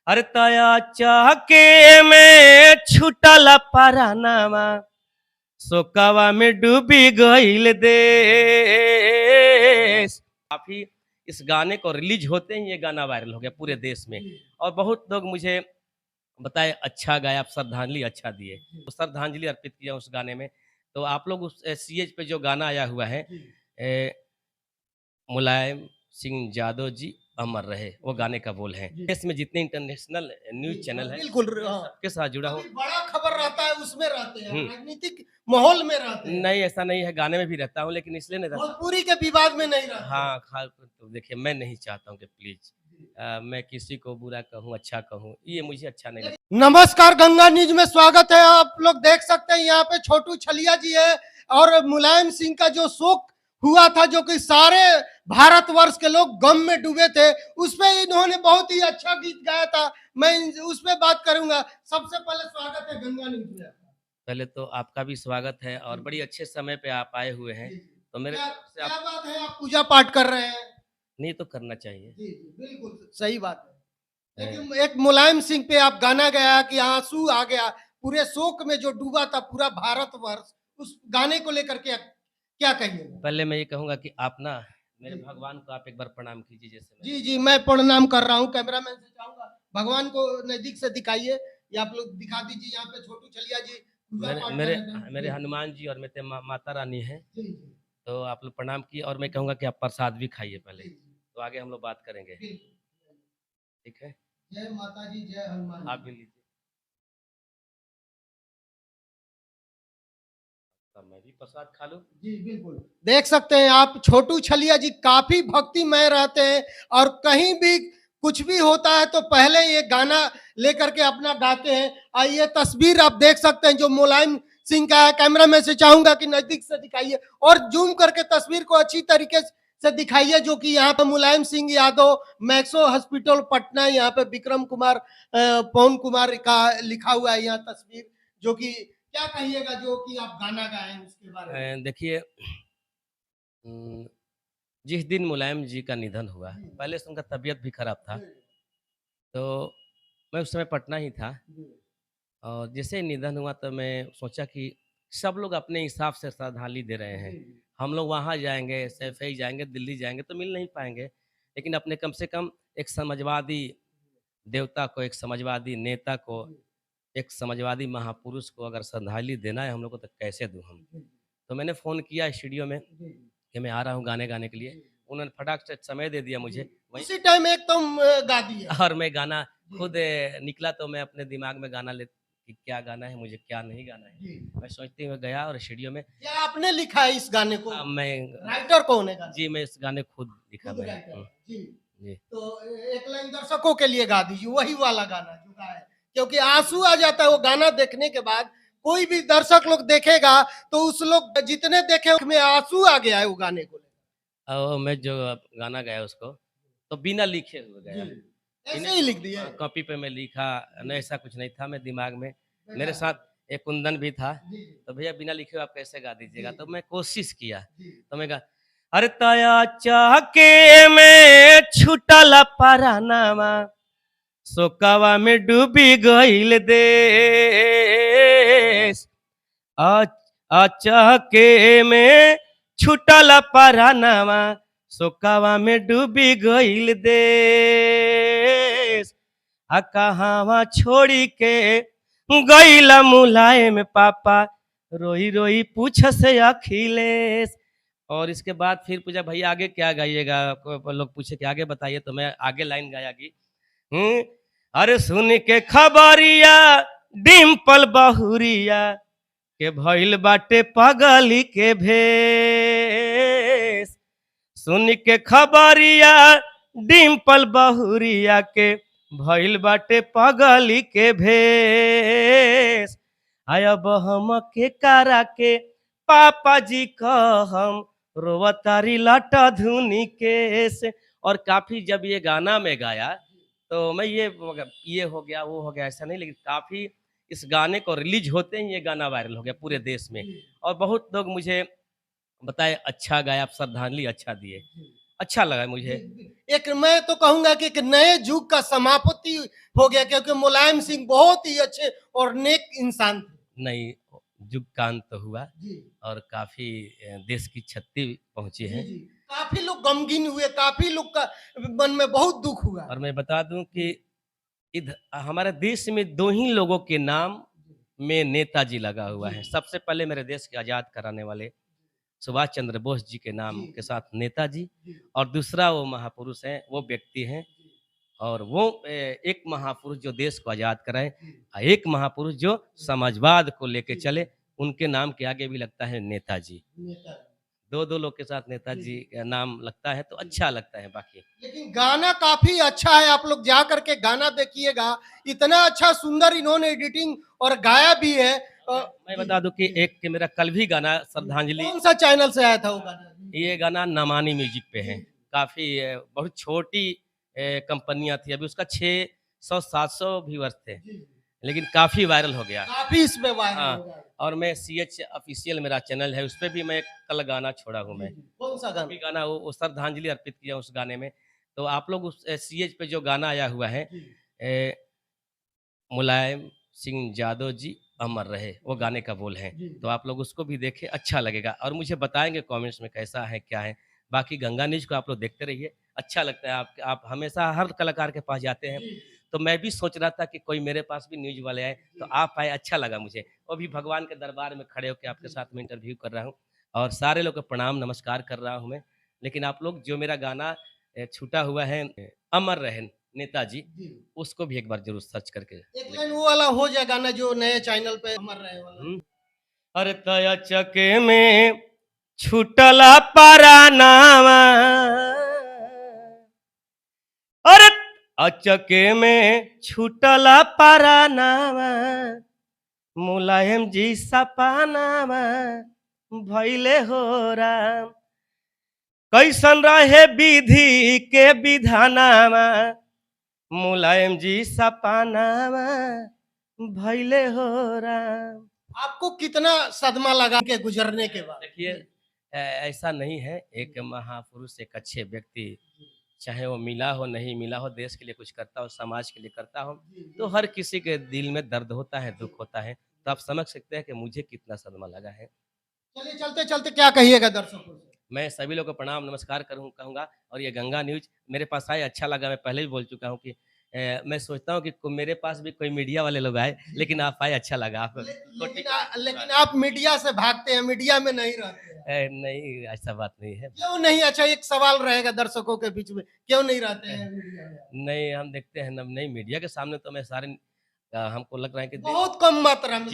अरे तया चाके में छुटल परानावा सोकावा में डूबी गईल देश। काफी इस गाने को रिलीज होते ही ये गाना वायरल हो गया पूरे देश में और बहुत लोग मुझे बताए अच्छा गाया, आप श्रद्धांजलि अच्छा दिए, तो श्रद्धांजलि अर्पित किया उस गाने में। तो आप लोग उस सीएज पे जो गाना आया हुआ है मुलायम सिंह यादव जी अमर रहे, वो गाने का बोल है। देश में जितने इंटरनेशनल न्यूज चैनल है बिल्कुल सबके साथ जुड़ा हूँ। बड़ा खबर रहता है उसमें रहते हैं, राजनीतिक माहौल में रहते हैं। नहीं ऐसा नहीं है, गाने में भी रहता हूँ लेकिन इसलिए नहीं रहता। भोजपुरी के विवाद में नहीं रहता। हाँ तो देखिए मैं नहीं चाहता हूँ कि प्लीज मैं किसी को बुरा कहूँ अच्छा कहूँ, ये मुझे अच्छा नहीं लगता। नमस्कार, गंगा न्यूज में स्वागत है। आप लोग देख सकते हैं यहाँ पे छोटू छलिया जी है और मुलायम सिंह का जो शोक हुआ था, जो कि सारे भारतवर्ष के लोग गम में डूबे थे, उस पे इन्होंने बहुत ही अच्छा गीत गाया था। मैं उस पे बात करूंगा। सबसे पहले स्वागत है गंगा न्यूज में। पहले तो आपका भी स्वागत है और बड़ी अच्छे समय पे आप आए हुए हैं। तो मेरे क्या बात है, आप पूजा पाठ कर रहे हैं? नहीं तो करना चाहिए। जी जी बिल्कुल सही बात है। लेकिन एक मुलायम सिंह पे आप गाना गाया कि आंसू आ गया, पूरे शोक में जो डूबा था पूरा भारतवर्ष, उस गाने को लेकर के क्या कहिए? पहले मैं ये कहूंगा कि आप ना मेरे भगवान को आप एक बार प्रणाम कीजिए। जैसे जी जी मैं प्रणाम कर रहा हूँ। कैमरामैन से चाहूंगा भगवान को नजदीक से दिखाइए या आप लोग दिखा दीजिए। यहाँ पे छोटू छलिया जी मेरे हनुमान जी और मेरे माता रानी है, तो आप लोग प्रणाम किए और मैं कहूंगा कि आप प्रसाद भी खाइए पहले, तो आगे हम लोग बात करेंगे। ठीक है, जय माता जी, जय हनुमान। आप भी लीजिए, तब मैं भी प्रसाद खा लूं। जी बिल्कुल, देख सकते हैं आप छोटू छलिया जी काफी भक्तिमय रहते हैं और कहीं भी कुछ भी होता है तो पहले ये गाना लेकर के अपना गाते हैं। और ये तस्वीर आप देख सकते हैं जो मुलायम सिंह का है। कैमरा में से चाहूंगा कि नजदीक से दिखाइए और जूम करके तस्वीर को अच्छी तरीके से दिखाइए, जो कि यहाँ पे मुलायम सिंह यादव मैक्सो हॉस्पिटल पटना, यहाँ पे विक्रम कुमार पवन कुमार का लिखा हुआ है यहाँ तस्वीर। जो कि क्या कहिएगा जो कि आप गाना गाए उसके बारे में? देखिए जिस दिन मुलायम जी का निधन हुआ, पहले से उनका तबीयत भी खराब था, तो मैं उस समय पटना ही था और जैसे ही निधन हुआ तो मैं सोचा कि सब लोग अपने हिसाब से श्रद्धांजलि दे रहे हैं, हम लोग वहाँ जाएंगे, सैफई जाएंगे, दिल्ली जाएंगे तो मिल नहीं पाएंगे, लेकिन अपने कम से कम एक समाजवादी देवता को, एक समाजवादी नेता को, एक समाजवादी महापुरुष को अगर श्रद्धांजलि देना है हम लोग को तो कैसे दूं हम। तो मैंने फ़ोन किया स्टूडियो में कि मैं आ रहा हूँ गाने गाने के लिए, उन्होंने फटाक से समय दे दिया मुझे उसी टाइम एकदम गा दिया। और मैं गाना खुद निकला तो मैं अपने दिमाग में गाना ले कि क्या गाना है, मुझे क्या नहीं गाना है, मैं सोचते हुए गया और स्टूडियो में। क्या आपने लिखा है इस गाने को? मैं राइटर कौन है गाने? जी मैं इस गाने खुद लिखा खुद मैंने। राइटर जी। जी तो एक लाइन दर्शकों के लिए गा दीजिए, वही वाला गाना जो गाया है, क्योंकि आंसू आ जाता है वो गाना देखने के बाद। कोई भी दर्शक लोग देखेगा तो उस लोग जितने देखे उसमें आंसू आ गया है वो गाने को। और मैं जो गाना गाया उसको तो बिना लिखे हुए गया, ऐसे ही लिख दिए? कॉपी पे मैं लिखा नहीं, ऐसा कुछ नहीं था। मैं दिमाग में, मेरे साथ एक कुंदन भी था, तो भैया बिना लिखे हुए आप कैसे गा दीजिएगा, तो मैं कोशिश किया। तो मैं गा अरे तया चाके में छुटल परानावा सोकावा में डूबी गईल देश। चाके में छुटल परानावा सोकावा में डूबी गईल देश। कहावा छोड़ी के गईला मुलायम पापा रोई रोई पूछ से अखिलेश। और इसके बाद फिर पूछा भैया आगे क्या गाइएगा, लोग पूछे कि आगे बताइए, तो मैं आगे लाइन गाया कि अरे सुन के खबरिया डिम्पल बहुरिया के भइल बाटे पगली के भेष। सुन के खबरिया डिम्पल बहुरिया के भइल बाटे पगली के भेष। अब हम के करा के पापा जी का हम रोवतारी लटा धुनी केस। और काफी जब ये गाना में गाया तो मैं ये हो गया वो हो गया ऐसा नहीं, लेकिन काफी इस गाने को रिलीज होते ही ये गाना वायरल हो गया पूरे देश में और बहुत लोग मुझे बताए अच्छा गाया, आप श्रद्धांजलि अच्छा दिए। अच्छा लगा मुझे। एक मैं तो कहूंगा कि एक नए युग का समापति हो गया, क्योंकि मुलायम सिंह बहुत ही अच्छे और नेक इंसान थे। नई युग का अंत हुआ जी और काफ़ी देश की क्षति पहुँची जी है। जी, काफी लोग गमगीन हुए, काफी लोग का मन में बहुत दुख हुआ। और मैं बता दूँ कि हमारे देश में 2 ही लोगों के नाम में नेताजी लगा हुआ है। सबसे पहले मेरे देश के आज़ाद कराने वाले सुभाष चंद्र बोस जी के नाम के साथ नेताजी, और दूसरा वो महापुरुष हैं, वो व्यक्ति हैं, और वो एक महापुरुष जो देश को आज़ाद कराए, एक महापुरुष जो समाजवाद को लेके चले, उनके नाम के आगे भी लगता है नेताजी। 2-2 लोग के साथ नेताजी का नाम लगता है तो अच्छा लगता है बाकी। लेकिन गाना काफी अच्छा है, आप लोग जा करके गाना देखिएगा, इतना अच्छा सुंदर इन्होंने एडिटिंग और गाया भी है। मैं बता दूं कि एक कि मेरा कल भी गाना श्रद्धांजलि, कौन सा चैनल से आया था वो गाना? ये गाना नमानी म्यूजिक पे है। काफ़ी बहुत छोटी कंपनियाँ थी, अभी उसका 600-700 व्यूअर्स थे, लेकिन काफ़ी वायरल हो गया। काफी इसमें वायरल हो हाँ, गया। और मैं सीएच ऑफिशियल मेरा चैनल है, उसपे भी मैं कल गाना छोड़ा हूँ मैं। कौन सा अभी गाना? गाना वो श्रद्धांजलि अर्पित किया उस गाने में। तो आप लोग उस सीएच पे जो गाना आया हुआ है, मुलायम सिंह यादव जी अमर रहे, वो गाने का बोल है। तो आप लोग उसको भी देखें, अच्छा लगेगा और मुझे बताएँगे कमेंट्स में कैसा है, क्या है। बाकी गंगा न्यूज़ को आप लोग देखते रहिए, अच्छा लगता है। आप हमेशा हर कलाकार के पास जाते हैं, तो मैं भी सोच रहा था कि कोई मेरे पास भी न्यूज़ वाले आए, तो आप आए, अच्छा लगा मुझे। वो भी भगवान के दरबार में खड़े होके आपके साथ में इंटरव्यू कर रहा हूँ और सारे लोग को प्रणाम नमस्कार कर रहा हूँ मैं। लेकिन आप लोग जो मेरा गाना छूटा हुआ है, अमर रहे नेताजी, उसको भी एक बार ज़रूर सर्च करके एक लाइन वो वाला हो जाए गाना जो नए चैनल पे अमर रहे वाला। अरे तया चके में छुटला परानावा, अरे अचके में छुटला परानावा, मुलायम जी सपानावा भैले हो राम। कैसन रहे विधि के विधानावा, मुलायम जी सपानावा भैले हो राम। आपको कितना सदमा लगा के गुजरने के बाद? देखिए, ऐसा नहीं है, एक महापुरुष, एक अच्छे व्यक्ति, चाहे वो मिला हो, नहीं मिला हो, देश के लिए कुछ करता हो, समाज के लिए करता हो, तो हर किसी के दिल में दर्द होता है, दुःख होता है। तो आप समझ सकते हैं कि मुझे कितना सदमा लगा है। चलिए चलते-चलते क्या कहिएगा दर्शकों से? मैं सभी लोगों को प्रणाम नमस्कार कहूँगा, और ये गंगा न्यूज़ मेरे पास आए, अच्छा लगा। मैं पहले भी बोल चुका हूँ कि मैं सोचता हूँ कि मेरे पास भी कोई मीडिया वाले लोग आए, लेकिन आप आए, अच्छा लगा। आप लेकिन आप मीडिया से भागते हैं, मीडिया में नहीं रहते हैं। नहीं, ऐसा बात नहीं है। क्यों नहीं? अच्छा, एक सवाल रहेगा दर्शकों के बीच में, क्यों नहीं रहते हैं मीडिया में? नहीं, हम देखते हैं ना, नहीं मीडिया के सामने तो मैं सारे हमको लग रहा है कि बहुत कम मात्रा में।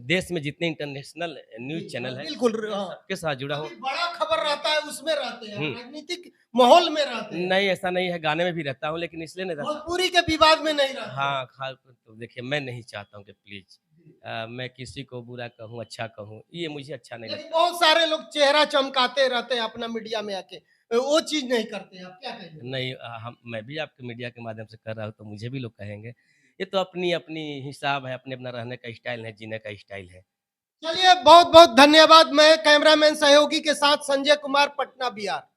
देश में जितने इंटरनेशनल न्यूज़ चैनल है, बिल्कुल सबके साथ जुड़ा हूँ। अभी बड़ा खबर रहता है उसमें रहते हैं, राजनीतिक माहौल में रहते हैं। नहीं, ऐसा नहीं है, गाने में भी रहता हूँ, लेकिन इसलिए नहीं रहता। भोजपुरी के विवाद में नहीं रहते। हाँ, तो देखिए, मैं नहीं चाहता हूँ कि प्लीज़ मैं किसी को बुरा कहूँ, अच्छा कहूँ, ये मुझे अच्छा नहीं लगता। लेकिन बहुत सारे लोग चेहरा चमकाते रहते हैं अपना मीडिया में आके, वो चीज नहीं करते हैं। आप क्या कहेंगे? नहीं, मैं भी आपके मीडिया के माध्यम से कर रहा हूँ, तो मुझे भी लोग कहेंगे। ये तो अपनी-अपनी हिसाब है, अपना रहने का स्टाइल है, जीने का स्टाइल है। चलिए, बहुत बहुत धन्यवाद। मैं कैमरामैन सहयोगी के साथ संजय कुमार, पटना बिहार।